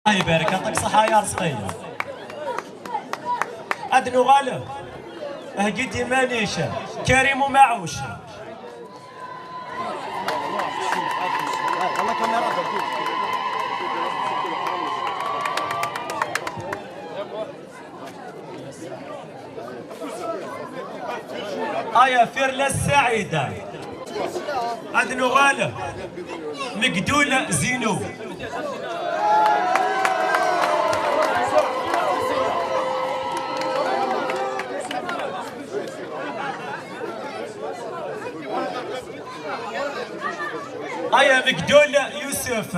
الله يبارك يعطيك الصحة يا رزقية. أدنو غالب هجيتي مانيش كريم ومعوش. آيا فيرلا السعيدة أدنو غالب مقدولة زينو. أيا مقدول يوسف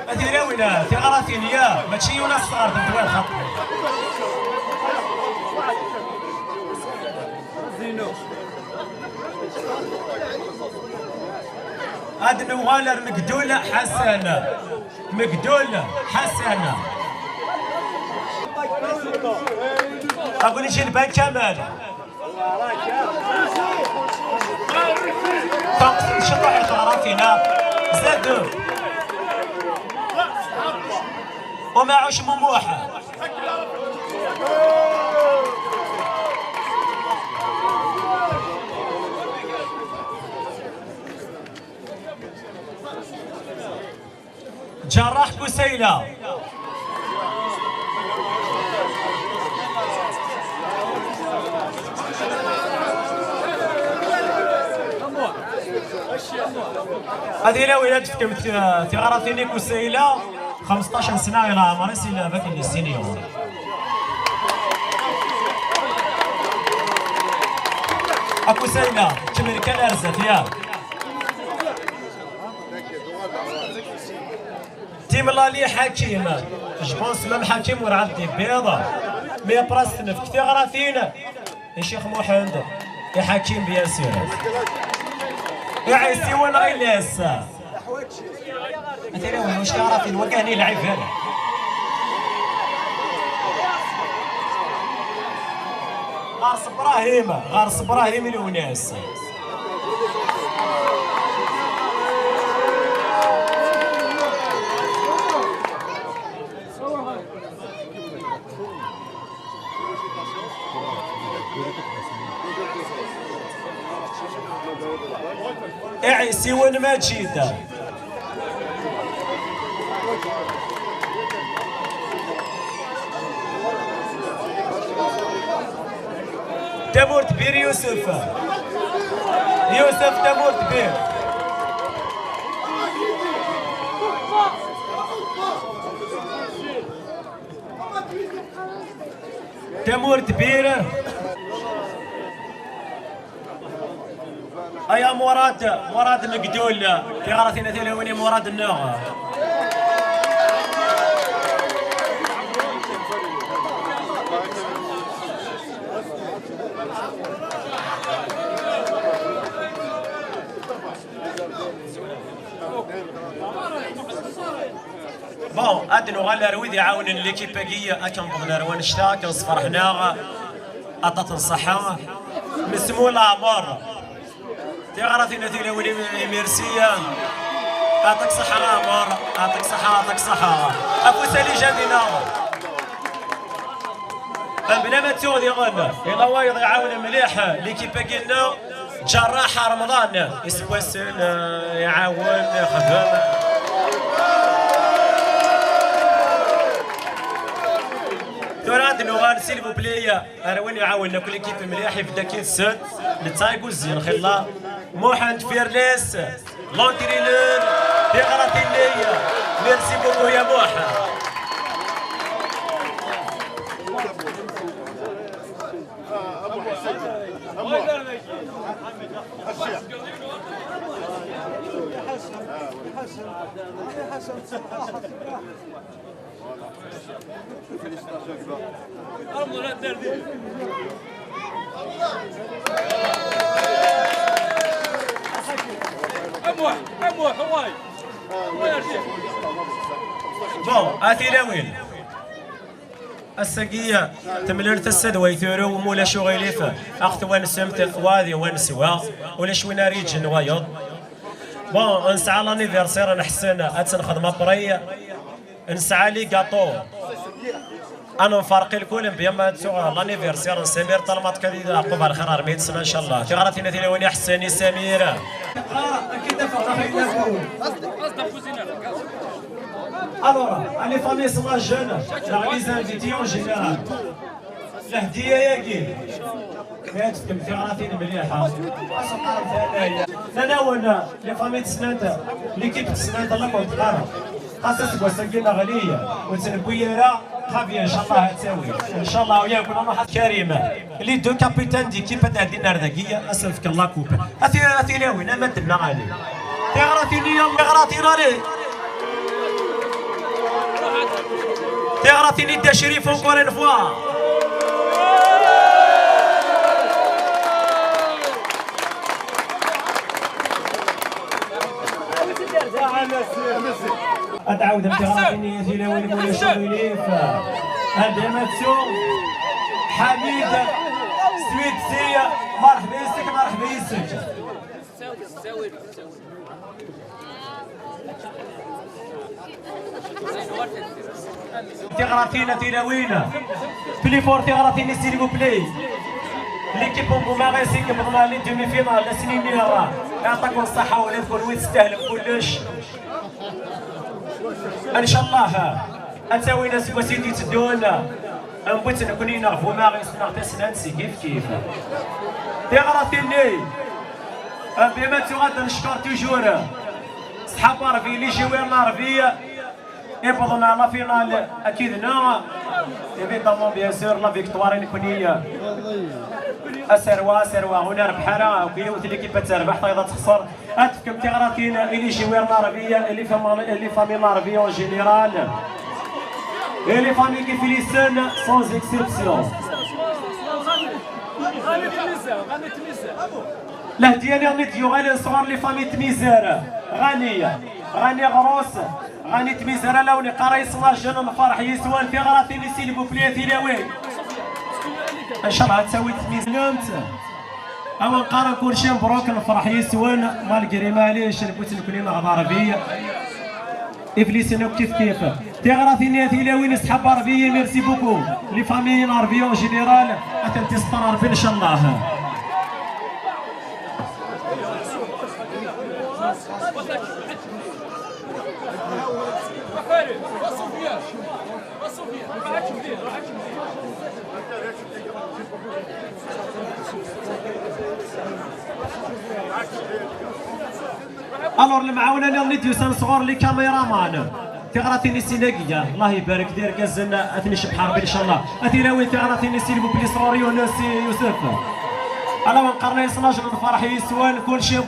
هذه راوينا في أراثين يا ماشي وناس صغار انت وين خط هاد نوغالر مقدولة حسنة مقدولة حسنة. أقول لك البان كمال شطح أراثينا زادوا وما عوش مموحة. جراح بوسيلة هذه لا ولاد تكمل في أراثيني كوسيلة 15 سنة إلى عمري سيلا باك اللي سينيور. أكو سيلا كمل كان أرزت يا تيم الله لي حكيم جبونس مام حكيم ورا عندي بيضة مي براستنا في كثير أراثينا الشيخ محمد يا حكيم بيان سير يا عيسي وين غيلاس مثلا واش تعرف الوكاني لعب هذا غارس ابراهيم غارس ابراهيم الوناس عيسي وين ما جيت تمرت بير يوسف يوسف تمرت بير تمرت بير أيا مراد مقدول في غرثنا ثلاثة مراد النوغ بون أدنو غالا رويد يعاون ليكيب باقية أكن بغنا روان شتا كنصفر حنا أطات الصحة مسمو العمر تغرثنا ثلاثة ميرسيا يعطيك صحة العمر يعطيك صحة يعطيك صحة أبو سالي جابنا بلا ما تسود يغنى إلا وايض يعاون مليح ليكيب باقينا جراح رمضان يسوسن يعاون يخدم توراد نوغان سيلفو بليا انا وين يعاوننا كل كيف مليح يبدا كي السد نتايقو الزين خلا محمد فيرليس لونترينور في غراتينية ميرسي بوكو يا محمد. بون اثيلاوين السقية تملرت السد ويثورو مولا شغيليف اخت وين سمت واذي وين سوا ولا شوينا ريجن وايض بون نسعى لانيفيرسير نحسن اتسن خدمه بريه نسعى لي كاطو انا نفرق الكل بيما تسوغ لانيفرسير نسمير طلمات كذا عقب على خير 400 سنه ان شاء الله تغرتي نتيلا وني حساني سميره اكيد alors les familles sont jeunes les invités en général الهديه ياكي كاتكم في غراتين مليحه تناولنا لي فامي تسنات ليكيب تسنات الله كنت قارب خاصة وسكينه غاليه وتنبويره خافيه ان شاء الله تساوي ان شاء الله وياكم انا كريمه لي دو كابيتان ديكيب تاع دينا الرداكيه اسلفك الله كوبا اثي لاوين ما درنا غادي تغراتيني يلا غراتينا لي تغراتيني دا شريف اونكور ان فوا أتعود بتغرفيني في لون مولا شويليف هذا ماتسو حميد سويدسية مرحبا يسك مرحبا يسك تغرفينا تلاوينا بليفور تغرفيني سيليفو بلاي ليكيب بوماريسي كبرنا لي دومي فينال لا سنين اللي راه يعطيكم الصحة ولادكم وين تستاهلوا كلش ان شاء الله اتاوي ناس وسيدي تدونا بغيت نكون نعرفوا ما غيصنع تسنانسي كيف تغرفيني بما تغاد نشكر توجور صحاب عربي اللي جيوين عربيه يفضلنا لا فينال اكيد نوع ايفيدامون بيان سور لا فيكتوار نكونيه سروا هنا ربحنا وكيوت ليكيب تربح طيب تخسر اتفكم تغراتين اللي جيوين عربيه اللي فامي عربيه اون جينيرال اللي فامي كيف لي سون سون اكسبسيون لا ديالي غني ديوغالي صغار لي فامي تميزار غنيه غني غروس غني تميزار لوني قراي صلاح جنون الفرح يسوان في غراتين سيلبو بلياتي لاوي ان شاء الله تسوي تميز نمت او نقرا كل شيء مبروك الفرح يسوان مالكري معليش بغيت نكون مع عربيه افليسينو كيف تغراتيني تيلاوين صحاب عربيه ميرسي بوكو لي فامي عربيه اون جينيرال اتنتستر عربي ان شاء الله الور المعاونه اللي نيديو صغار لي كاميرامان تغراتيني سيناكيا الله يبارك دير كازنا اثني شبح ربي ان شاء الله اثيلاوي تغراتيني سيلبو بلي صغاري وناسي يوسف انا نقرنا 12 الفرح يسوان كل شيء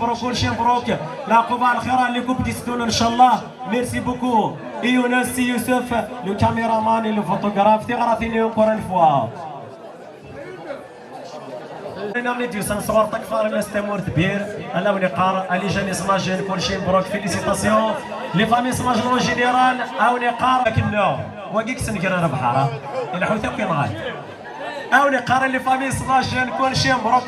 مبروك لا قبال الخير اللي كنت تستون ان شاء الله ميرسي بوكو يونس يوسف لو كاميرامان لو فوتوغراف تغراتيني اونكور ان فوا انا نديو صور تكفار الناس تمور كبير انا ونقار اللي جاني صلاجين كل شيء مبروك فيليسيتاسيون لي فامي صلاجين اون جينيرال او نقار لكن واقيك سنكر انا بحاره الى حوت كي نغاد او نقار لي فامي صلاجين كل شيء مبروك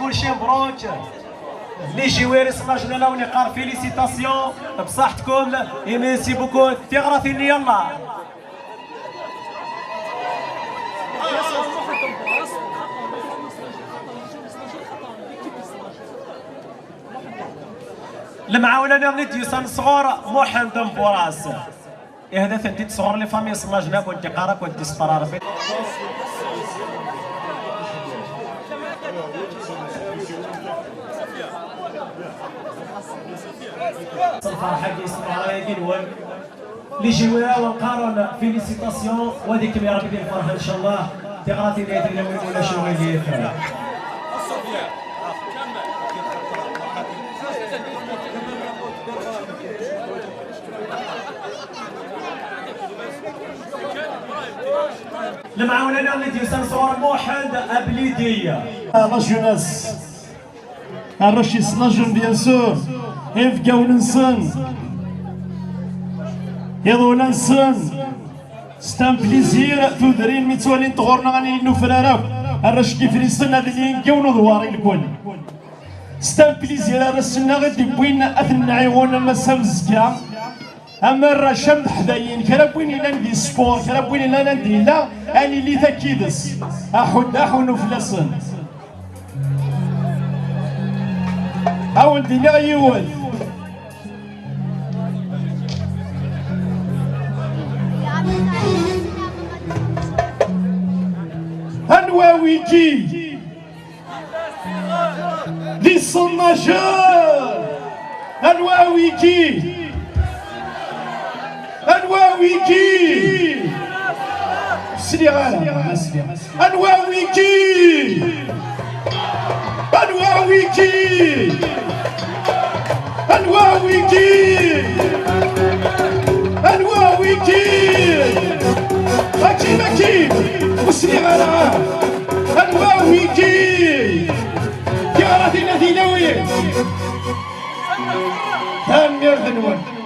لي جواري صلاجين انا ونقار فيليسيتاسيون بصحتكم ميرسي بوكو تغرفيني يلا المعاونه نديو صغار محمد بوراس هذا ثنتي صغار لي فامي صلاجنا كنت قارا كنت استرار الفرحه كي استرار كينوان لي جيوها ونقارن فيليسيتاسيون وهذيك يا ربي دير الفرحه ان شاء الله تغراتي بيت الاول ولا شغل المعاونه اللي ديال صور موحد ابليديه لا جوناس الرشي سلاجون بيان سور يفقاو ننسن يضو ننسن ستان بليزير تودرين ميتوالين تغورنا غاني نوفراراك الرش كيف نسن هذا اللي ينقاونو دواري الكل ستان بليزير الرسلنا غادي بوين اثن عيون المسام الزكا اما الرشام حداين كربوين الى ندي سبور كربوين الى ندي لا اني اللي تاكيدس احو نفلسن او ندي يول انواويكي دي صناجر انواويكي سلي غالا انواويكي اكيد وسلي غالا انواويكي يا راضي نادي لوي ثاني ذنوان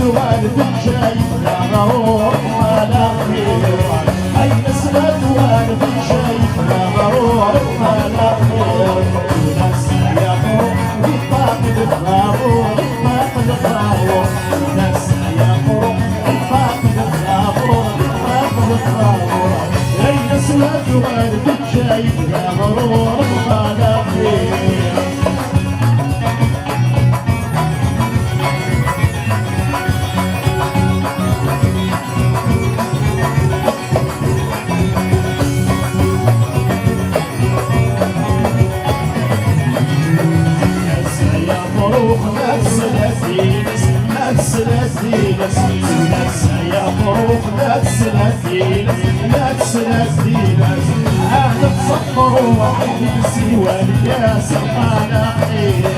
والدك شايف لا غروب ولا خير أين سمعت والدك شايف لا غروب ولا خير وناس يا غروب وفاقد الغابور فاقد الغابور وناس يا غروب وفاقد الغابور فاقد الغابور أين سمعت والدك شايف لا غروب ولا خير أهل تصفروا واحد بسيوة الياس القانا خير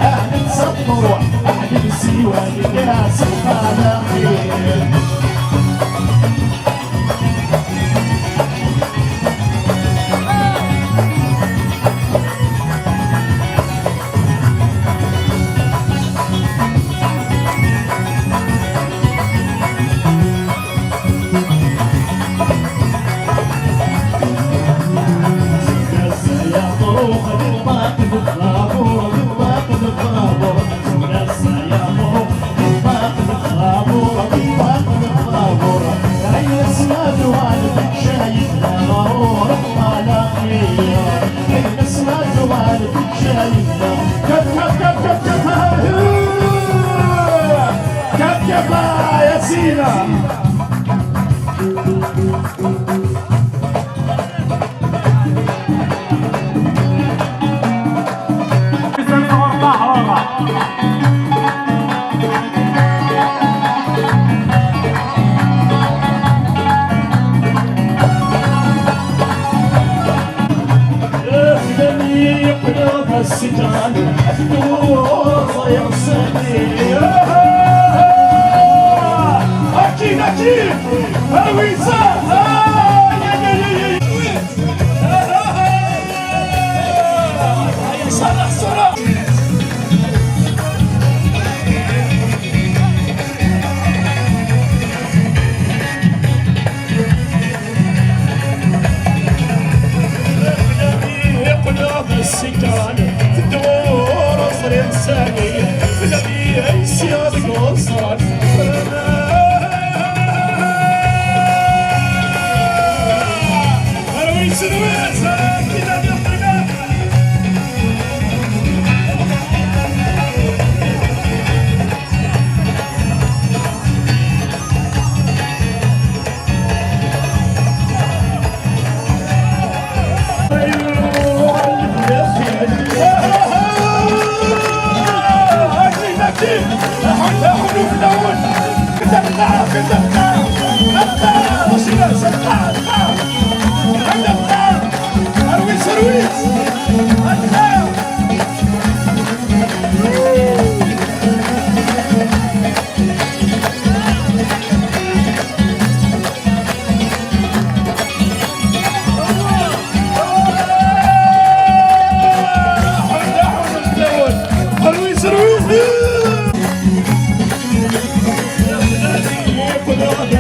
أهل تصفروا واحد بسيوة الياس القانا خير يا سينا السجان صاير سنين اكيد اكيد الويسان صرح صرح السجان تدور عصر انساني الذي يسير قصر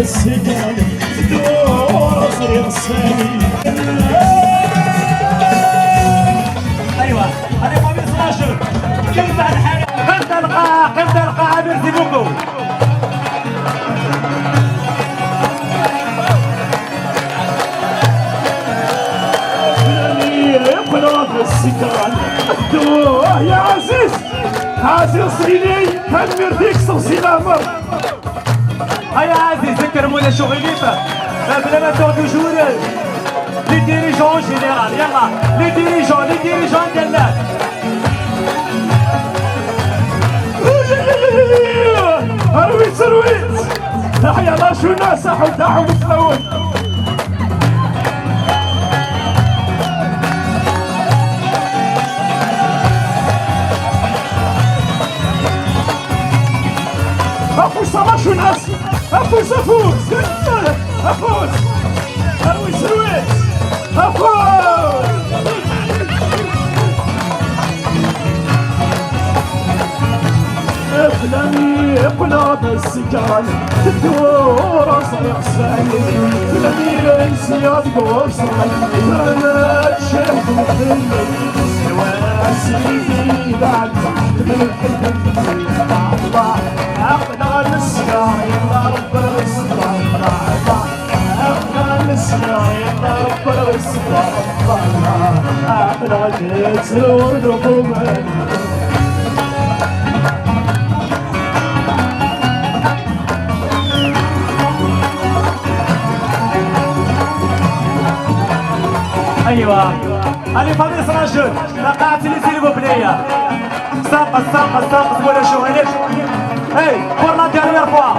السجان تدور صرير السامي ايوه هذه قميص راشد كم بعد حاجه قم تلقى ميرسي بوكو السجان تدور يا عزيز عزيز صيني كان ميرتيك صوصي الامر هيا عزيز ذكر مولا شغليفة بلا ما تاخذوا جوري لي ديريجون جينيرال يلا لي ديريجون ديالنا ارويس تحيا الله شو الناس حوداهم متلون افوس ما شو الناس افوس ارويس افوس فلان يقنا بالسجال تدور صريح سالي الأمير انسياد قوصل ترمى الشيخ مخلي سواسي بعد من الحلم أقنا نسيا يا رب السلام أقنا نسيا يا رب السلام أقنا جسر نقوم ايوه allez famille sans jeu la carte s'il vous plaît ساقط ولا شغاليش اي pour la dernière fois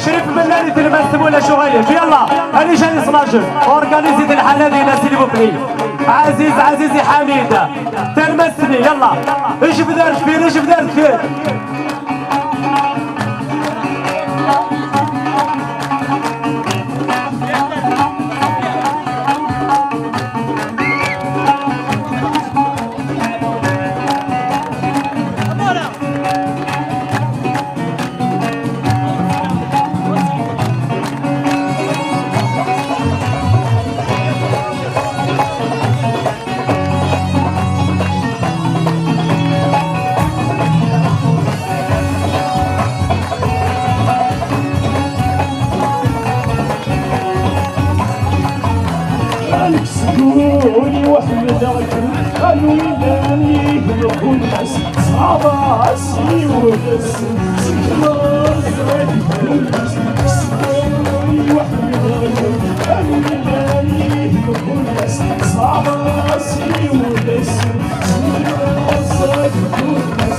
شريف بلالي تلمس ولا شغاليش يلا هاني جاني سناجر اورغانيزي الحاله ديالنا سيل فو بلي عزيزي حميد تلمسني يلا ايش بدارت فيه سكوني وحمدك الويلاني يكون ناس صعباسي وناس سكنار زايد سكوني وحمدك الويلاني يكون ناس صعباسي وناس سكنار زايد وناس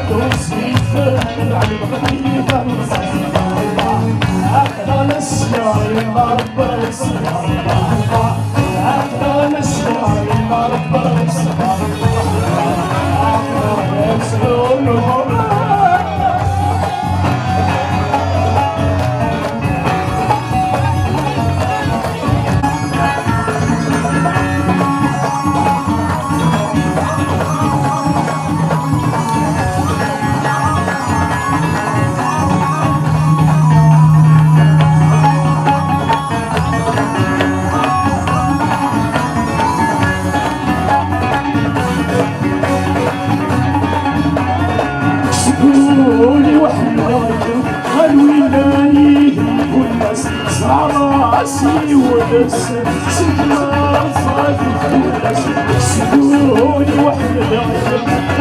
توصيف علي بغيث أقدر نسيا يا رب السلام أقدر نسيا يا رب السلام أقدر نسيا سكوني وحمدك الويلاني والناس صعباسي وناس سكنار صافي وناس سكوني وحمدك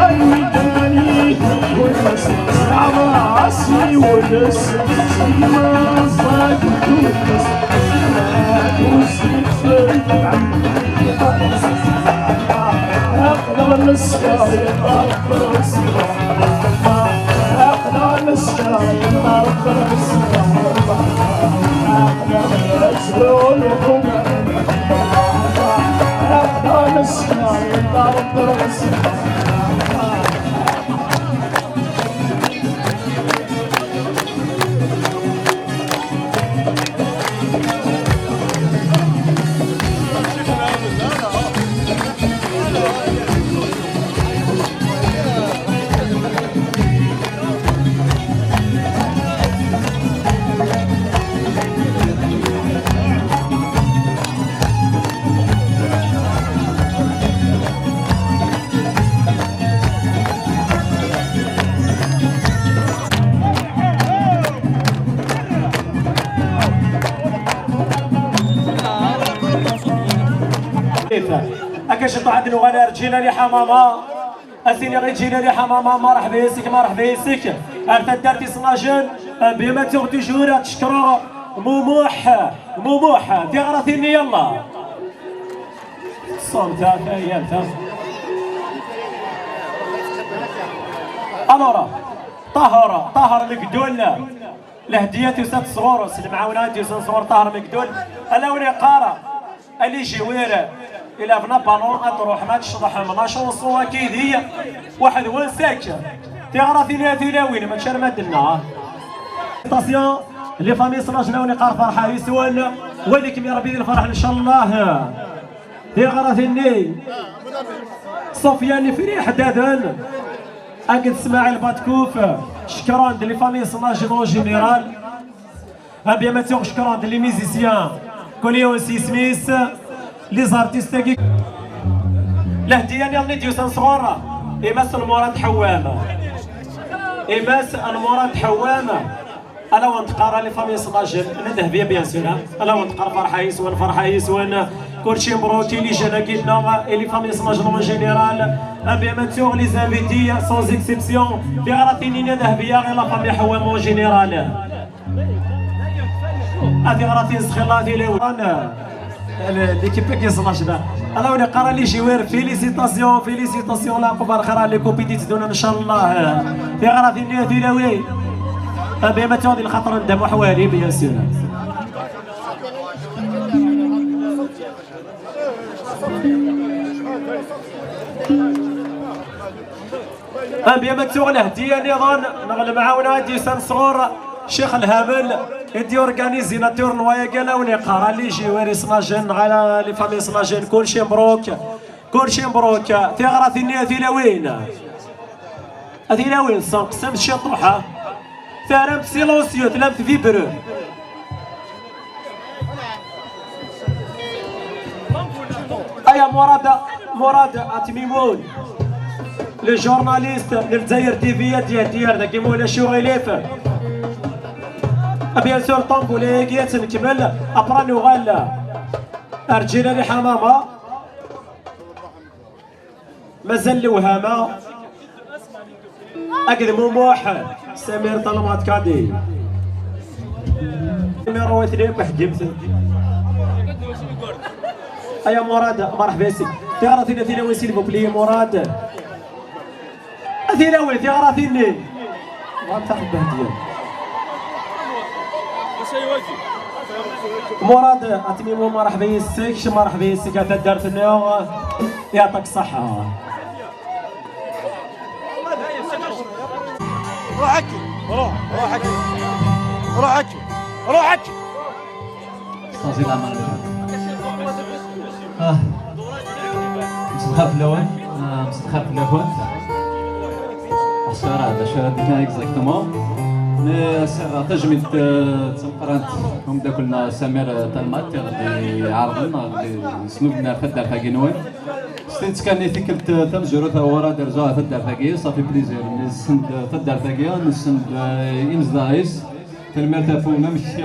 الويلاني والناس صعباسي وناس سكنار صافي وناس أقدر نسيا يا رب السلام أقدر نسيا يا رب السلام أقدر نسيا يا رب السلام اكاشطو عندنا غالا رجينا لي حمامه اسيني غير جينا لي حمامه مرحبا يسك انت دارتي صناجن بما توجور تشكرو موموح ديغراتيني يلا صمتا يا الورا طهر مقدول الهديات يسات صغور المعاونات يسات صغور طهر مقدول الاولي قاره اللي جويره الى بنا بالون تروح ما تشطح ما شونسو اكيد هي واحد هو ساكن تيغرا وين ما تشار مدنا ستاسيون لي فامي صلاجنا ونقار فرحه يسوان ولكم يا ربي الفرح ان شاء الله تيغرا ثني سفيان فريح دادن اكد اسماعيل باتكوف شكرا لي فامي سناجي جينيرال. بيان ماتور شكرا لي ميزيسيان كوليون سي سميث لي زارتيست كي الهديه ديال نيديو صغار إماس المراد حوامه إماس المراد حوامه الا ونتقرا لي فامي سناجي انا ذهبيه بيان سور الا ونتقرا فرحه يسوان فرحه يسوان كلشي مبروكي لي جانا كيتنا لي فامي سناجي اون جينيرال. بيان ماتور لي زانفيتي سون اكسيبسيون في غراتينينا ذهبيه غير لا فامي حوامه اون جينيرال. هذه غراتين سخيلاتي لي انا ليكيب كي صلاش انا ولي قرا لي جوار فيليسيتاسيون فيليسيتاسيون لا قبر خير لي كومبيتيت دونا ان شاء الله في غراتين هذه لاوي. بيان ماتور ديال الخطر ندمو حوالي بيان سور. بيان ماتور الهديه نظام نغلب معاونا دي سان صغور شيخ الهامل يدي اورغانيزيناتور نوايا قالا ولي قرا لي جواري سناجين على لي فامي سناجين كلشي مبروك كلشي مبروك. في غراثيني هذه لوين هذه لوين سنقسم شي طوحه ثارم سيلونسيو تلام فيبرو. ايا مراد اتميمون لي جورناليست للجزائر تيفي ديال داك مولا شوغيليف. بيان سور طنبولي كي نكمل ابرا نوغال رجينا لي حمامه مازال الوهامه اقدمو موح سمير طلمات كادي نميرو 2 وحديمت. ايا مراد مرحبا سي تيغراثيني ثيلاوي سيل بوبلي مراد ثيلاوي تيغراثيني غتاخد بهديه مراد اتميمو مرحبا يسك مرحبا يسك دارت لنا يعطيك الصحة. روحك روحك روحك روحك صافي العمل مستخاف الاول مستخاف الاول الشارع هذا الشارع ديالنا اكزاكتومون مي تجميد تنقرات هم داكلنا سمير طلمات اللي عارضنا اللي سنوبنا في الدار فاكينوين ستيت كان يثكلت تمجرو تا هو راه درجه في الدار فاكي صافي بليزير نسند في الدار فاكي نسند إمزدايس تلمرت فونا مشي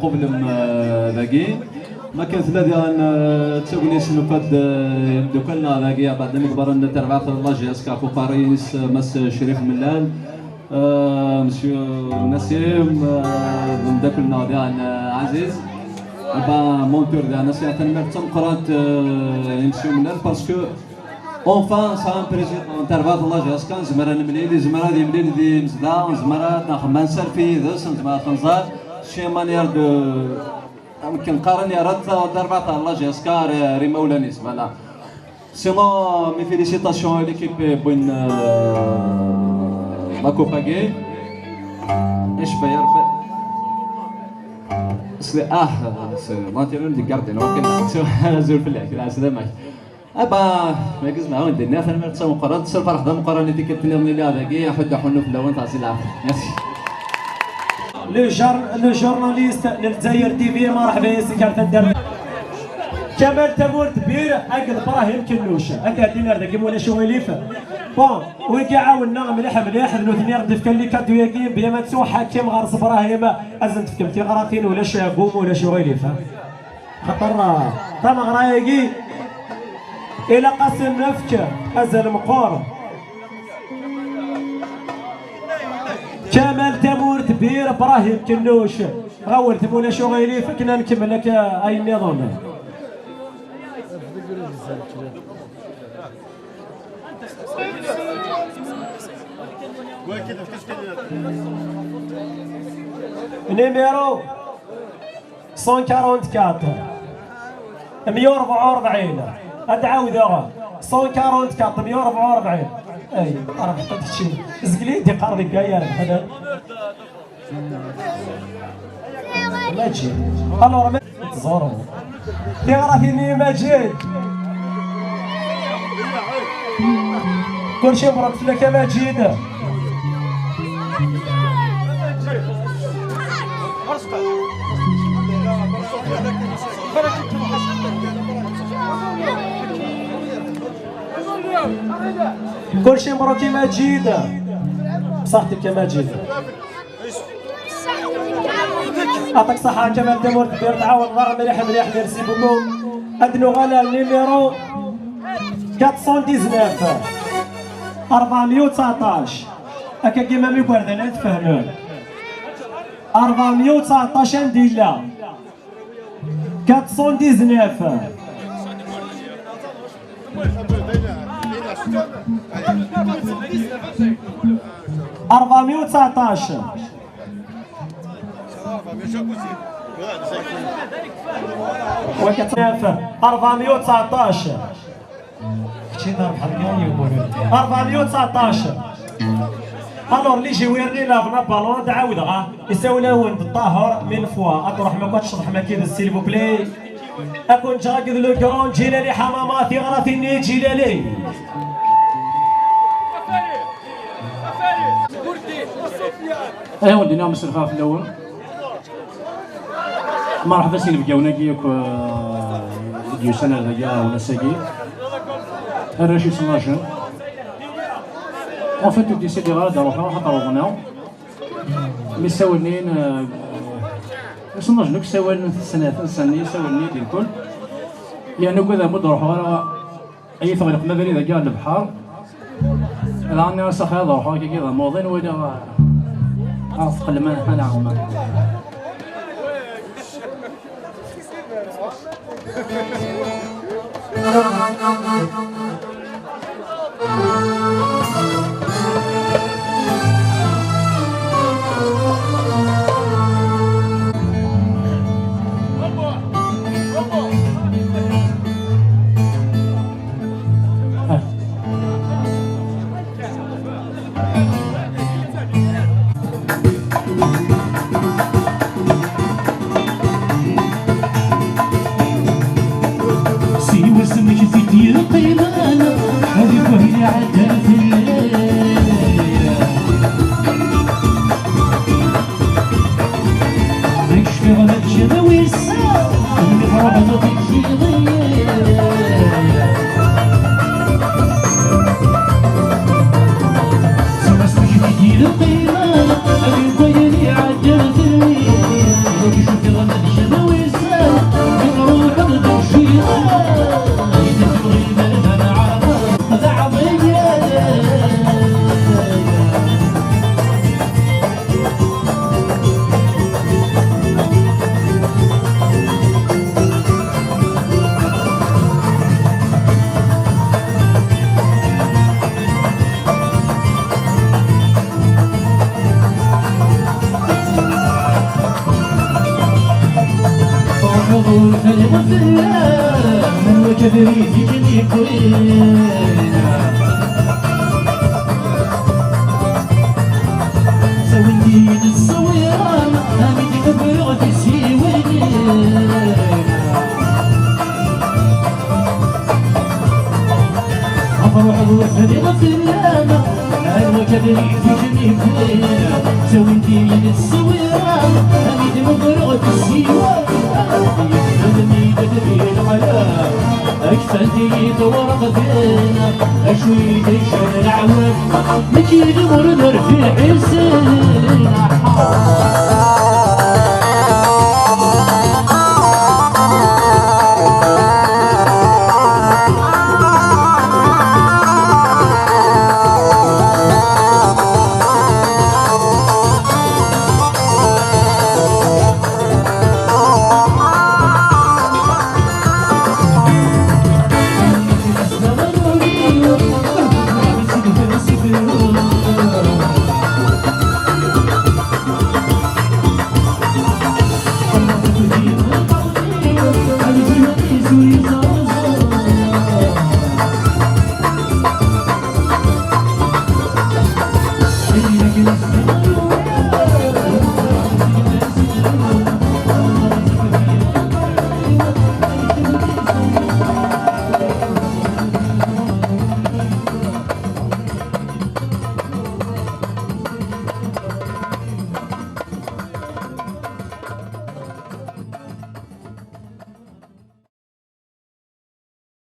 قبل ذاكي ما كانت لا ديال تسوقني شنو فهاد دوكالنا ذاكي بعد نكبر نتربع في لاجيس كافو باريس مس شريف ملال مسيو نسيم داك الناضي عزيز با مونتور ديالنا سي تنمرت تنقرات يمشيو ملال باسكو اونفان سا بريزيدون تربات الله جاس كان زمرا نملي لي زمرا دي ملي دي مزدا زمرا ناخذ ما نسرفي ذا زمرا تنزار شي مانيير دو يمكن قارن يا رد ضربات الله جاس كار ري مولاني فوالا سينو مي فيليسيتاسيون ليكيب بوين لا كوباغي ايش باير سي ماتيريال دي غاردين ولكن زول في العكس هذا ماشي ابا ما كاز معاون الدنيا فانا تصور مقارنه تصير فرح ضم مقارنه ديك التنيرني اللي هذاكي حد حنو في الاول تاع سي العافيه ميرسي لو جورناليست للجزائر تيفي مرحبا سكرت الدرب كمال تمور كبير اكد ابراهيم كنوش هكا دينار داك مولا شويليف بون ويكي عاوننا مليح ذنو ثنير دفك اللي كدوياكي بلا ما تسوى حاكم غرس ابراهيم ازنت في كمتي غراثين ولا شابوم ولا شويليف خطر تم غرايكي الى قسم نفك ازل مقور كمال تمور كبير ابراهيم كنوش غورت مولا شويليف كنا نكمل لك اي النظام نيميرو 144 144 ادعاودها 144 144 اي راه حطيت شي زقليتي قربي كايا هذا لا تجي الو راه تزورو اللي راه فيني مجيد كلشي مبروك لك مجيد كل شيء مبروك مجيد بصحتك يا مجيد. يعطيك الصحة جمال دمور كبير تعاون ضرب مليح مليح ميرسي بوكو. ادنو غالا النيميرو 419 419 هكا كيما مي كوردنا تفهمون 419 نديلا 419 419 419 419 الور اللي يجي ويرني لافنا بالون تعاودها يساوي له ولد الطاهر من فوا اروح ما كتشرح ما كيد سيل فو بلاي اكون جاكد لو كرون جيلالي حماماتي غراتيني جيلالي ايوا ودينا مسرفه في الاول مرحبا سي نبقاو ناكيك ديو سنه لقا ولا ساكي الرشيد سناجن en fait دي سيدي غادا روحنا خاطر غنا مي ساولنين سناجنك ساولن سنه ساولني ديال الكل يعني كذا مد روح ورا اي طريق مبني ذا كاع البحر راني وسخ هذا روح كي كذا موضين ولا اثقل ما انا عمر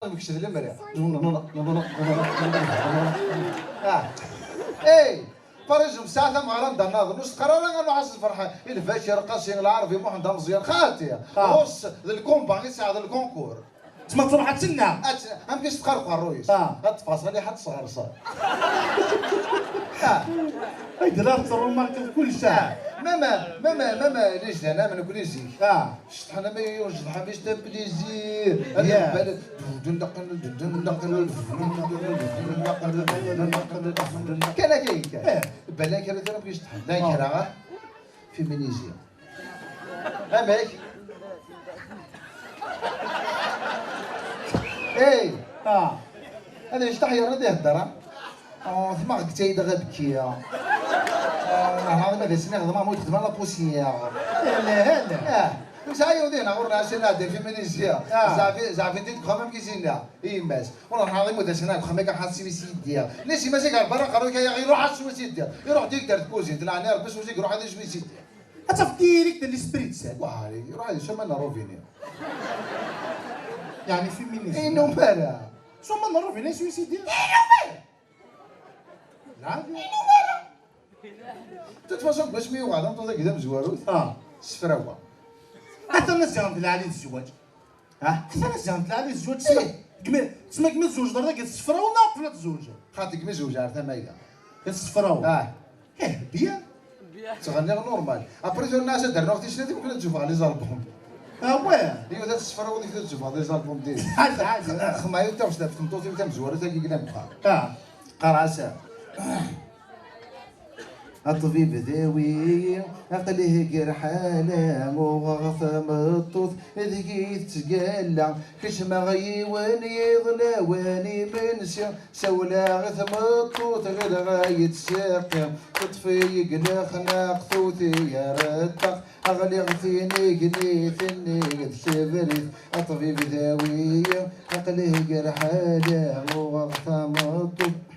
بكشف المريا اي فرجهم ساعة مع رندا ناظر نص قرار انا نحس الفرحة الفاشر قاسي العربي محمد مزيان خالتي بص الكومبا غير ساعة الكونكور تسمى تروح تسنى ما بقيتش تقرقع الرويس غتفاصل لي حد صغير صار هاي دراسة رومانك كل شيء ماما ليش انا من بليزير شفت حنا ما يوجد حبيش تا بليزير كان كاين بالك كان ترى بقيت لا كرا في ماليزيا امك اي هذا يشتحي راه يهضر ثم قتايد غبكيه هذا ما دسنا ما مو يخدم لا بوسيير لا سايو دينا غورنا سنا دي في ماليزيا زعفي ديك خمام كيسينا يماس والله نعطي مو دسنا خمام كان حاسي بسيديا ليش ما سيك برا قالوا لك يروح على سويسيديا يروح ديك دار كوزين تلعني ربي سويسيديا يروح على سويسيديا اتفكيرك ديال السبريت سال واه يروح على شمال روفينيا يعني في مينيزيا انو مالا ثم نروح فينا سويسيديا نعم تتفاصل باش ميو غادا نطوز كذا مزواروت السفراوه حتى الناس جاهم على الزواج حتى الناس جاهم على الزواج تسمى كما الزوج دار داك السفراوه ولا قبل الزوج خاطرك مزوج عرفتها مايكا السفراوه بيان تغني نورمال ابريتو الناس درنا وقت شنو ممكن تشوف على لي زالبوم واه ديما داك الصفراوه ديك تشوف على لي زالبوم ديالي عادي خمايو تا واش دافت مطوطي تا مزوره تا كي قدام بقى قرعسه الطبيب داوي عقله قرحانه وغثم الطوث ذكي تقلع كشمه غيوان يضلا واني منسى سولا غثم الطوث غير غاية ساقم تطفي يقلق خناق ثوثي يا ردق اغلي غثيني قنيثني قد شبريث الطبيب داوي عقله قرحانه وغثم الطوث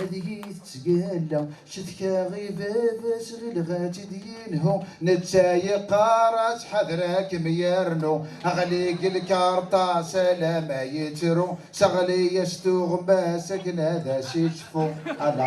هذيك تسقالا شتكا غيبة باش غير غاتي دينهو نتايا قارات حذراك ميرنو أغليق الكارطة سلامة يترو سغلي يشتوغ ما سكن هذا شي تشفو ألا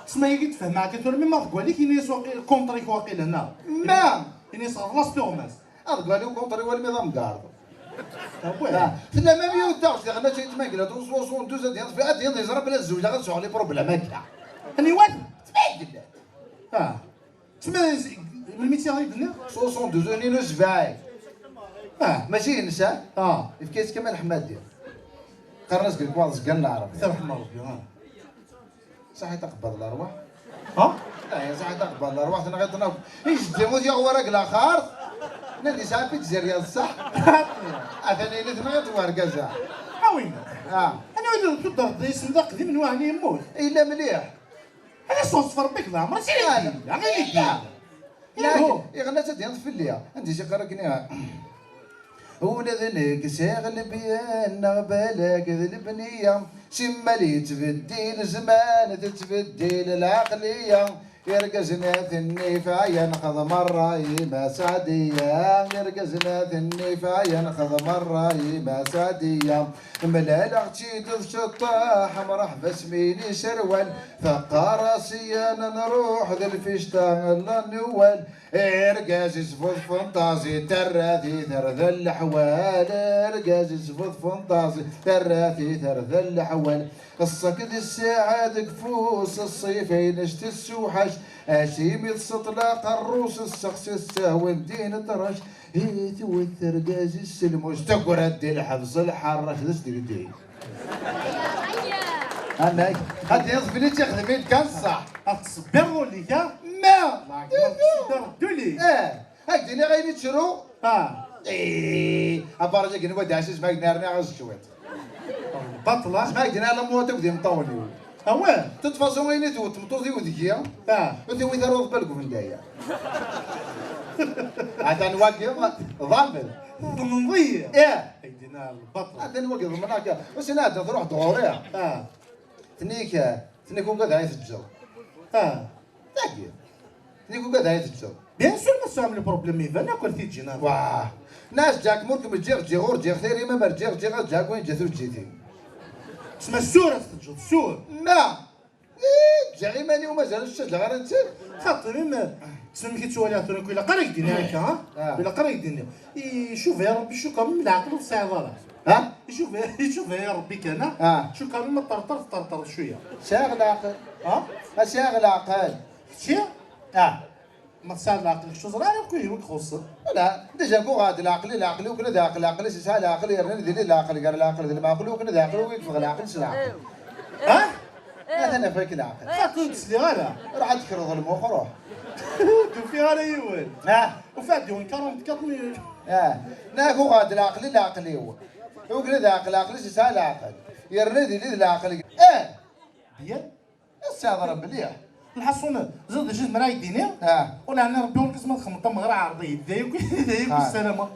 اسمع يجي تفهم معك تقول مي ما تقول لك اني كونطريك واقيل هنا ما اني صار لاص توماس أرجع لي كونتري والميضام قارض فينا ما بيودعش غنا شي تماكله توصل دوزا ديال في اديال يزرب بلا الزوج غتسوق عليه بروبليم هكا اني وين تماكله تسمى من الميتي غيدنا 62 نينو سبعي ماشي نساء كيس كمال حمادي قرناس قال كواز قال العربي ترحم ربي صحيح تقبل الارواح لا صحيح تقبل الارواح انا غير ناكل ايش تموت يا ورق الاخر نادي ساعه تزريا الصح اثني اللي ثما تورقزا وين انا وين تقدر ديس ذا قديم من واحد يموت الا مليح انا صفر بك ذا مرتي لا يغنى تدين في الليل انت شي قرقني ولذنك شاغل بيانا بالك ذنبنيه شمالي تبديل زمان تتبديل العقليه يرقزنا ثنيفا ينخذ مرة ما سعدية يرقزنا ثنيفا ينخذ مرة ما سعدية ملال اغتي الشطاح مرح بسميني سروال ثقى راسي انا نروح ذا الفشتا الله نوال ارقاز سفوت فنطازي تراثي ثرث الاحوال ارقاز سفوت فنطازي تراثي ثرث الاحوال قصك ذي الساعة كفوس الصيفين اشت السوحش اشيمي تسطلاق الروس السخس السهوى مدينة طرش هيت والثرقاز السلموش تقرد الحفظ الحرش ذا ستقدي انا هاد يصبني تخدمين كان صح تصبروا لي كا ما تصبروا لي هاكديني غير تشرو ابارجا كنوا داعش ما قلنا غاز شويت بطلة ما قلنا لا موتك دي مطولي وين تتفاصل وين توت مطوزي وديكيا انت وين داروا بالكم من دايا عاد نوقف ضامن ضمنضيه هيدينا البطلة عاد نوقف مناك بس انا تروح دغوريا تنيك وقعد عايز تجو تاكي نيكو قد هاي تجو بيان سور ما سامي بروبليم يفان ياكل في جينا واه ناس جاك ممكن تجي غور جي خير ما برجي جاك وين جاتو جيتي تسمى السور تجو السور لا جاي ماني ومازال الشجره غير انت خاطر ما تسمى كي تسولي عطوني كل قرا يديني هكا ها ولا قرا يديني يشوف يا ربي شو كان من العقل والصعيدة ها يشوف يا ربي كان شو كان ما طرطر شويه شاغل عقل شاغل عقل شتي ما تساعد العقل شو صرا يبقى وين خص لا ديجا كو غاد العقل وكنا ذا العقل سال العقل يرن ديال العقل قال العقل ديال العقل وكنا ذا العقل ويكفغ العقل العقل انا فاك العقل خاطر تسلي غالا راح تكرر المخ روح في غالا يوال وفاديون 44 ناكو غاد العقل هو وكنا ذا العقل سال العقل يرن ديال العقل بيان الساعه مليح الحصونه زاد جوج مراي ديني ولا انا ربي ولك اسمها خمطه مغرى عرضيه دايك بالسلامه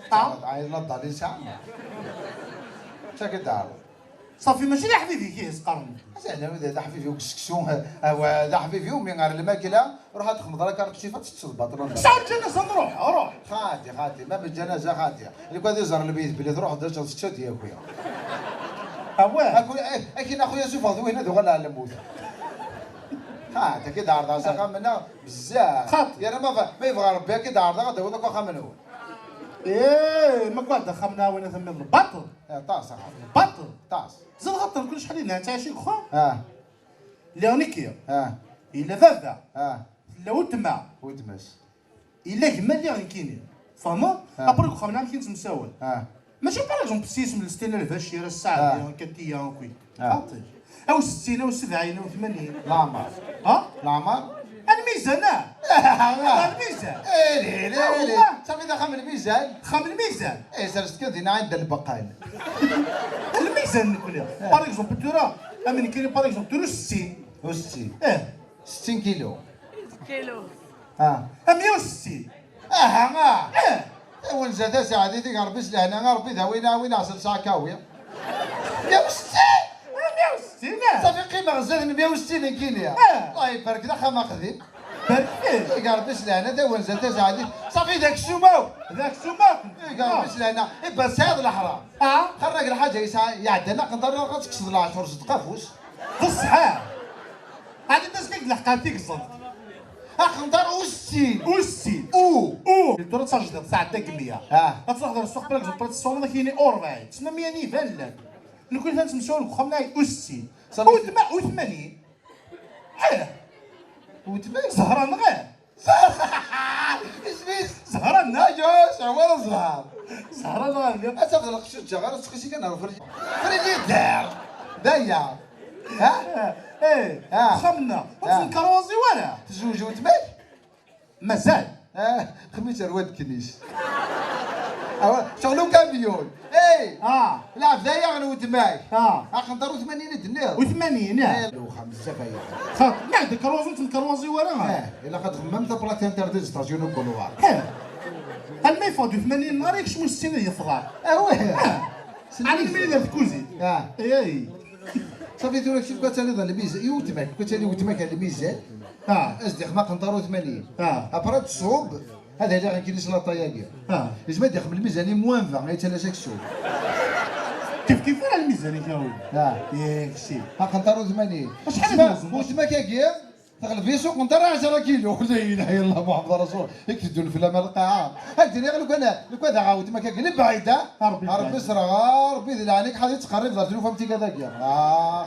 عايز نضع لي ساعه شاكي دار صافي ماشي حبيبي كيس قرن زعما ذا حبيبي وكسكسون هو ذا حبيبي من غير الماكله روح تخمض لك كارت تصبط ساعه الجنازه نروح خاتي ما بالجنازه خاتي اللي كان يزر البيت بلي تروح درت تشد يا خويا اكيد اخويا شوف هذو هنا ذو على الموت كي دار ذا ساقا منا بزاف يا ما يبغى ربي كي دار ذا غدا وداك واخا منو ما قعد خمنا وين ثم البطل طاس بطل طاس زاد غطر كل شحال لنا انت شي خو ليونيكيا الا ذا لا وتما ودمس الا كما اللي غنكيني فاهمه ابرك خمنا كي نتمساول ماشي باغ اكزومبل سيس من الستين الفاشيره الساعه كتيا وكوي خاطر او 60 او 70 او 80 العمر العمر الميزان الميزان ليه صافي اذا خم الميزان سرست كذا عند البقال الميزان نقول باغ اكزومبل ترى امين كاين باغ اكزومبل ترى 60 60 كيلو 160 وين زاد ساعدتي ربي سلهنا ربي ذا وين عسل ساعه كاويه 160 صافي قيمه غزال 160 كيلو الله يبارك ذا خما خذيب بارك ربي سلهنا ذا وين زاد ساعدتي صافي ذاك السماو قال ربي سلهنا بس هذا الحرام خرج الحاجه يعدنا نقدر تقصد لها فرصه قفوس بصح هذه الناس كيك لحقاتيك الصوت نقدر أوسي الدور تسجل ساعه داك 100 غتروح دار السوق باغ اكزومبل الصومه كاينين اورفاي تسمى 100 نيفان لك نقول لها تمشيو لك خمنا أوسي و80 وتبين زهران غير اسميس زهران جوش عوار زهر زهران غير أسافر القشوت شغال تقشي كان فريجي دار دايا خمنا وفي كروزي ولا تزوج وتبين مازال خميس رواد كنيش شغلو كاميون لا بداية غنو دماغ نقدرو 80 دنيا و80 لو 5 فايا خاطر نعد كروزي انت كروزي ورا الا قد خممت بلاك انترديت ستاسيون كولوار هل ما يفوت 80 نهار يكش من 60 يفضل على الميلاد كوزي صافي تقول لك شوف كتالي ظل الميزان يوتمك كتالي يوتمك على الميزان اصدق ما قنطرو 80 ابرا تصوب هذا اللي غنكيني سلاطه ياكي لازم يدخل الميزاني موان 20 يتلاشاك السوق كيف على الميزاني كاوي ياك سي قنطرو 80 شحال هذا وتماك ياكي تغلب في سوق قنطر 10 كيلو لا اله الا الله محمد رسول يكتدوا الفلام القاعه هكذا لو كان عاود ما كان بعيده ربي سرا ربي ذي عليك حاجه تقرب ضرت له فهمتي كذاك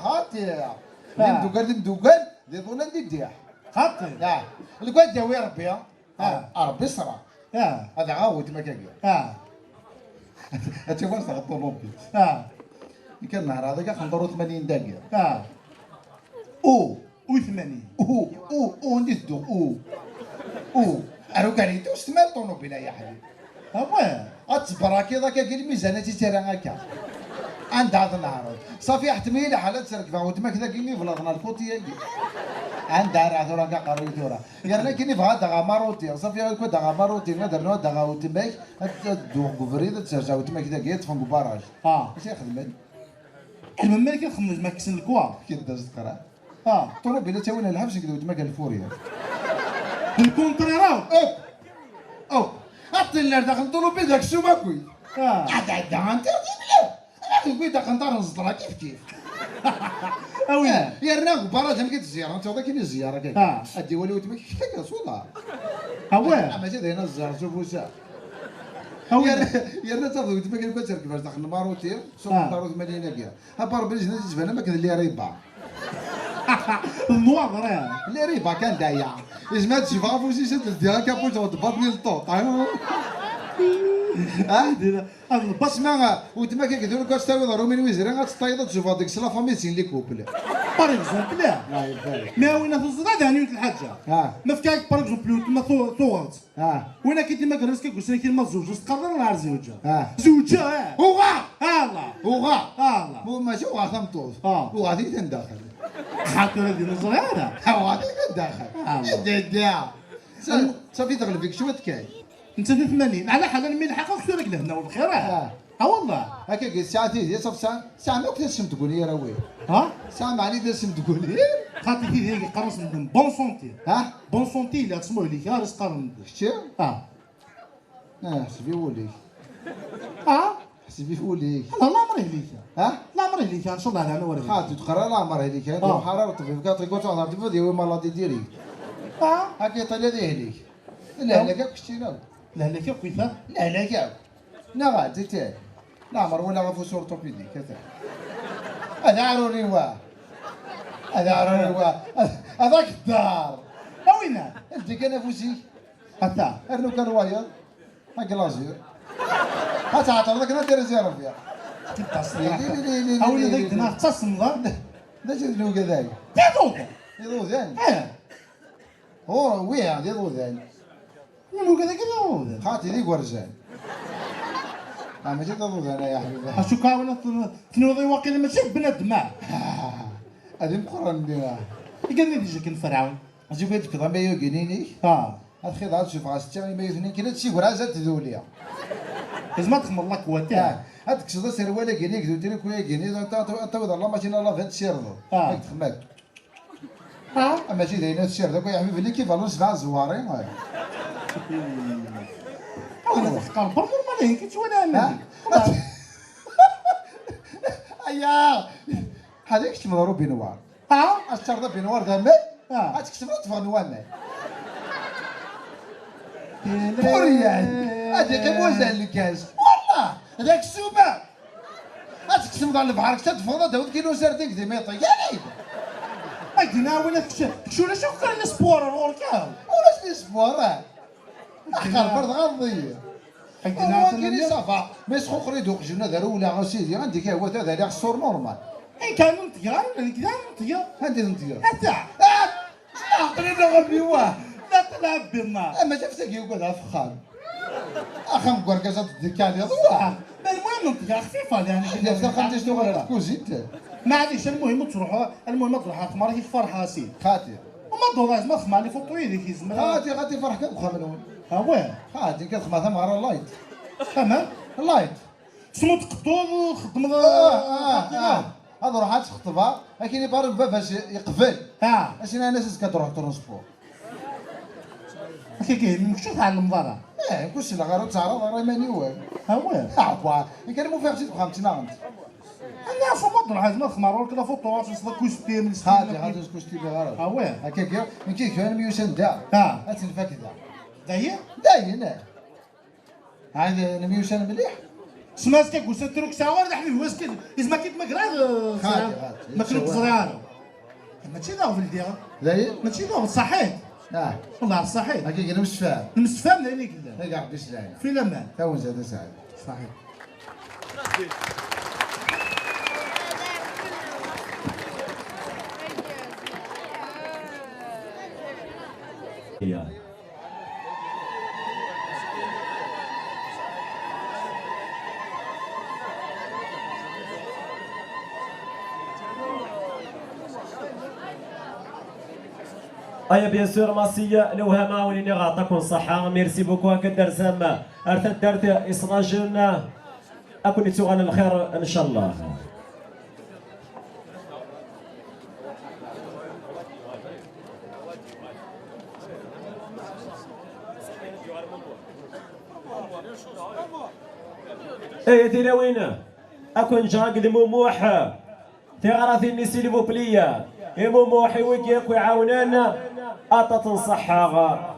خاطر مدوكال ذي ظلال دي الدياح خاطر لو كان داوي ربي ربي سرا هذا عاود ما كان انت وين صغط الطوموبيل كان النهار هذاك خنضروا 80 دقيقه و80 ندير ارو كان تستمر طوموبيل يا حبيبي اتبراكي ذاك الميزان تيتيرا هكا عند هذا النهار صافي احتمال حالات سرك فاوت ما كذا كيمي فلاطنا الفوتيه عند دار ثورا كا قريتورا يلا كيني فغا دغا ماروتي صافي كو دغا ماروتي درنا دغا وتماك دو غفريد تسرجا وتما كذا كيت فم باراج اش يخدم المهم كي نخمم ما كسن الكوا كي داز تقرا طوموبيل تا وين الحبس كذا وتما كان الفوريه الكونتريرا او اطلع داخل طلوبي داك السوما كوي عاد انت بلا انا كوي داخل نطار نزطرا كيف اوي يا رنا برا جا لقيت الزياره انت وضع كاين الزياره كاين ادي ولي وتما كيفاش صولا اواه ما جا هنا الزياره شوفوا ساعه اوي يا رنا تاخذ تما كاين كتر كيفاش داخل الماروتير سوق الماروت مدينه كاع هبار بلجنا تجبنا ما كان اللي ريبا النوار راه اللي ريبا كان دايع يجمع تشوفها فوزي شد ديها كابوت وتبطني الطوط الباص اسمع وتما كيقدروا لك تستوي ضرو من وزيرين غتطيط تشوف هذيك السلا فاميسين لي كوبل باغ اكزومبل لا ما وين تصدق هانيوت الحاجه ما فكاك باغ اكزومبل تما ثوغت وين كي تما كرس كيقول لك ما زوج تقرر نهار زوجه زوجه وغا الله وغا الله مو ماشي وغا ثمطوط وغا ذيك تندخل خاطر هذه نظره هذا وغا ذيك تندخل صافي تغلب فيك شو تكاي انت 80 على حال الملح حقك سورك لهنا والخير والله هكا قلت ساعتي صافي ساعه ما كنتش تقول لي راه وين ساعه ما عليك تقول لي خاطر كي هيك قرص من بون سونتي بون سونتي اللي تسموه لي كاع راه قرن شتي حسبي وليك حسبي وليك لا عمره ليك لا عمره ليك ان شاء الله انا وريك خاطر تقرا لا عمره ليك هذا حراره في كاطريكو تهضر تفدي وما لا ديري هكا طلع ليه ليك لا لا كاع كشتي لا لا كيف كيفاه لا لا كاع لا تاع لا عمر ولا غفو صور توبيدي كذا هذا عروني واه هذا عروني واه هذاك الدار وين انت كان فوسي حتى ارنو كان روايض هاك لازير هات عطر ذاك انا دير زياره فيها اولي ذاك دنا تصم لا جدلو كذاك يضوذان هو وين يضوذان مو كذا كذا خاطي ذيك ورزان ما جيت ضوذان يا حبيبي اشو كاونا تنوضي واقيلا ماشي بنادم هذه مقرن بها قال لي ديجا كان فرعون شوف هذيك ضربه يوغينيني هاد خيط شوف غاستا ما يثنين كي تشي ورازه تذوليا لازم تخمر الله قوتها هذيك شذا سروالة كينيك دوتي لك ويا كيني انت والله ماشي لا فهاد الشيرضو هاك تخماك ماشي داينا الشير داك يا حبيبي اللي كيف الله سبع زوارين انا تفكر بالنورمال هيك وانا انا ايا هذيك شي مضروب بنوار الشر ذا بنوار ذا هذيك شفنا تفغ نوار بوريان هذيك موزان الكاس والله هذاك السوبه هذيك تسمع البحر تفغ داود كيلو سردك زي ما يطيق عليك اجينا ولا شو لا شو كان السبور الوركاو ولا السبور اخر برد غضي اجينا كاين صافا ما يسخو خريدو جبنا دارو ولا سيدي عندك هو هذا اللي الصور نورمال اي كان نطيار ولا كذا نطيار هادي نطيار حتى قرينا غبي واه لا تلعب بالنار اما شفتك يقعد على فخام اخم قرقزه الدكان يا ضوء المهم نطيار خفيفه يعني اذا خرجت تغلط كوزيت معليش المهم تروح خمار كيف فرحه سيدي خاطر وما دوراش ما خمار لي فوطوي ذيك يزمر غادي فرح كنخا منهم واه غادي كتخمى ثم غير اللايت تمام اللايت سمو تقطو خدم هذا روح تخطبها لكن يبارك باش يقفل اشنا الناس كتروح ترونسبور كي مشيت تعلم ضرا كلشي لا غير تعرض راه ماني والو واه كان مو فيها شي فهمتنا انت انا فما تروح ما خمار كذا فوطو تصدق كوستيم هذا كوستيم غير واه هكاك من كان ميوسن دا تنفى كذا داير داين هذا نميوسن مليح سماس كيك وستروك ساعه حبيبي واش كي لازم كيف ما ما كنت زريانه ماشي داو في الديار داير ماشي داو صحيح والله صحيح هكاك انا مش فاهم المستفهم عليك لا لا قاعد باش لا في الامان تو زاد سعد صحيح ايا بيان سور ماسية لو هما وليني غاطاكم صحة ميرسي بوكو هكا سما ارثت دارت إصراجنا أكون نتوغل الخير إن شاء الله. ايه تيراوينا اكون جاك الموموح تغرث النسي لبوبلية موموحي ويجيك ويعاونانا اتا تنصحها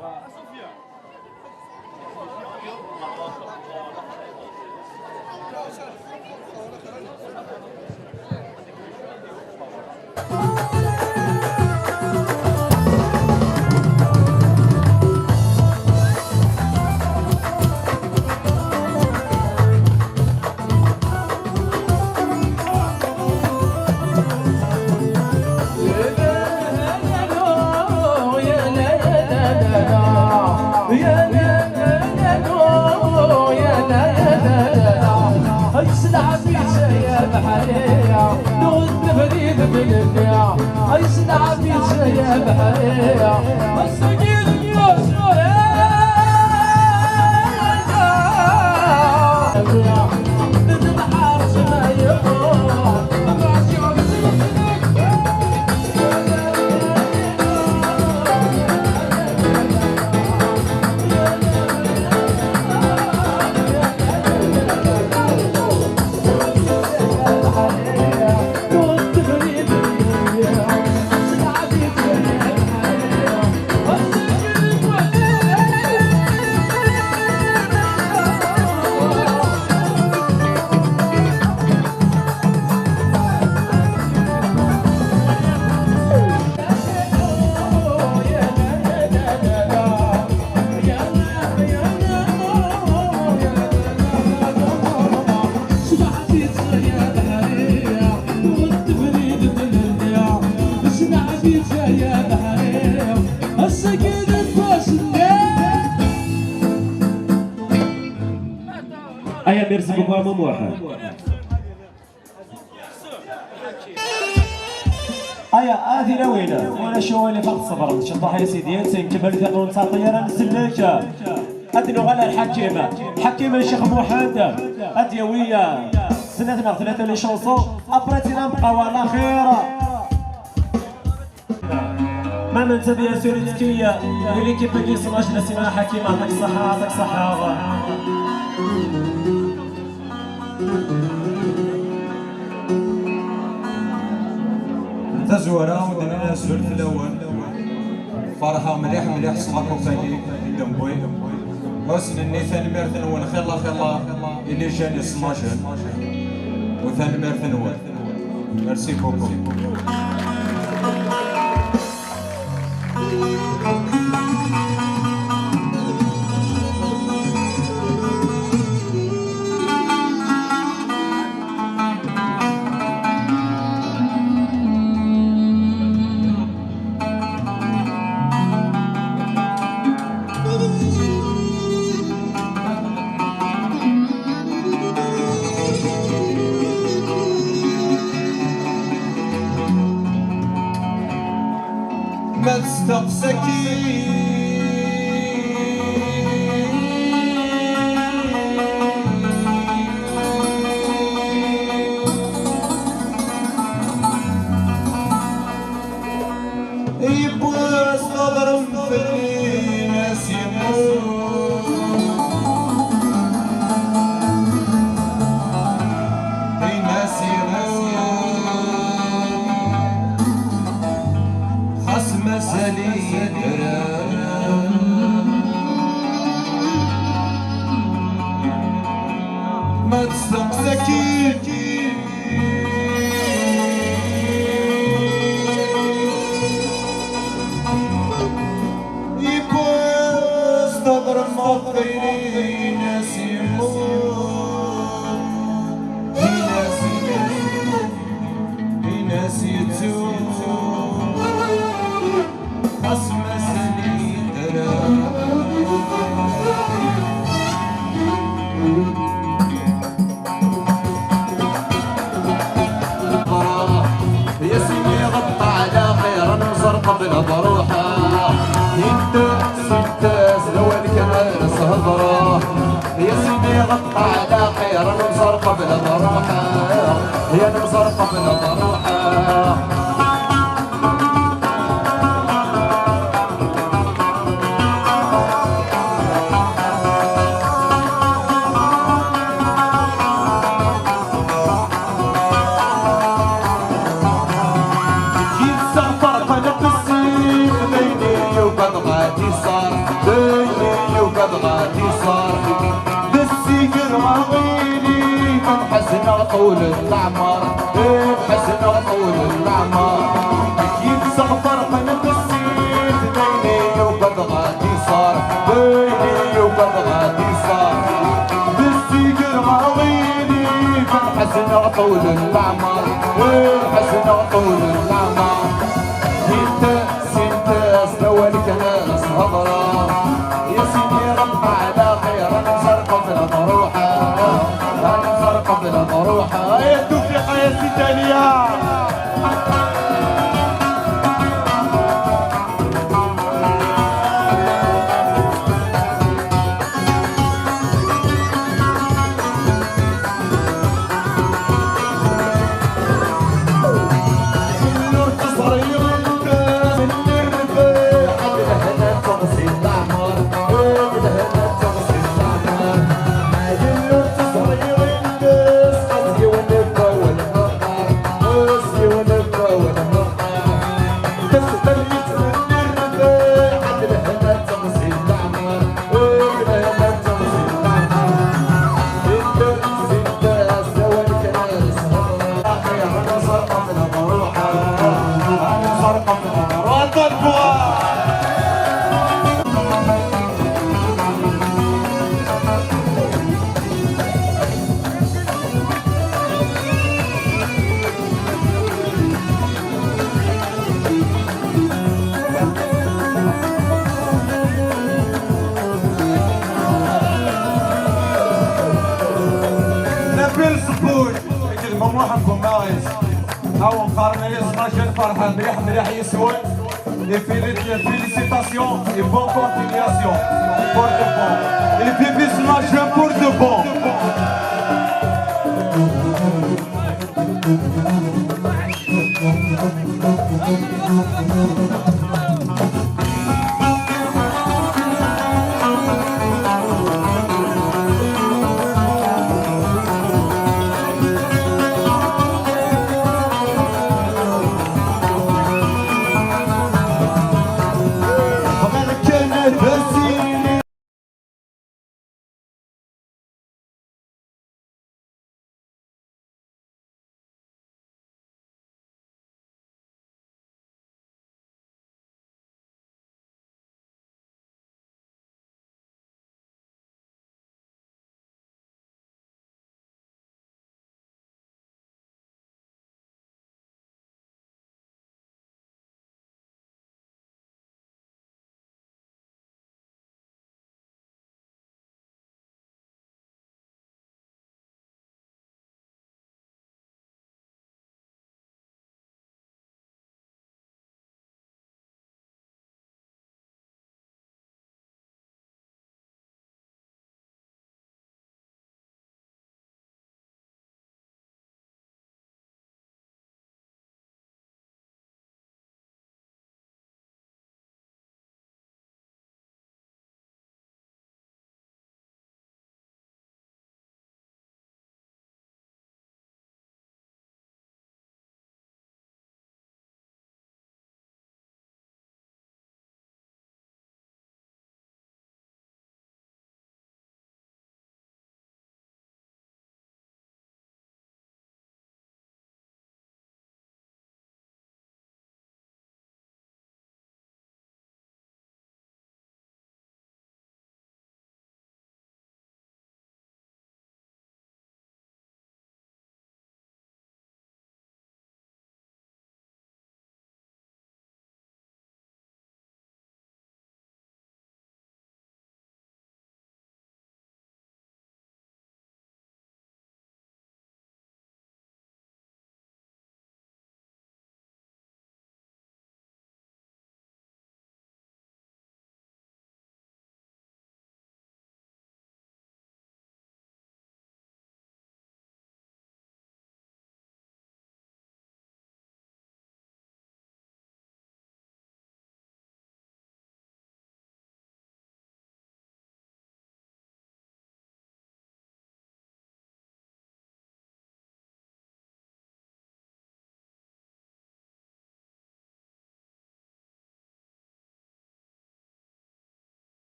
ايا ميرسي بوكو موموحة ايا هذه لوينه وانا شوالي فقط صبر ان شاء الله يا سيدي نكمل ثقون تاع الطياره نسلك ادنو غلا الحكيمه الشيخ محمد اديويه سنتنا ثلاثه لي شونسون ابريتينا نبقاو على خير ما من تبي سوريتكيه اللي كيف بقي صلاج نسينا حكيمه يعطيك الصحه يعطيك الصحه تزورا ودنا نسول في الاول فرحه مليح صحابكم ثاني دمبوي حسن النيثان ميرثن خلا اللي جاني سماجن وثاني ميرثن هو ميرسي بوكو ما تستقسكي يبغى صدر في ناس يموت ناس مسالي ما تستقسكي يبقى استضرب مطيري ناس يموت ناس يتوب يا سيدي غطى على خير نزرق بروحه ينتس لوين كان صهضره يا سيدي غطى على خير نزرق بروحه يا نزرق بروحه طول العمر حسن طول العمر يتسغفر من السيد بيني وقد غادي صار بيني وقد غادي صار بالسيقر غاويني حسن طول العمر حسن طول العمر سنتاس لولك ناس هضرة يا سيدي رب على خير نسرق في المروحة نسرق في المروحة يا توفيق يا سيدانية Et félicitations et bonne continuation pour de bon. Et le bébé smash pour de bon.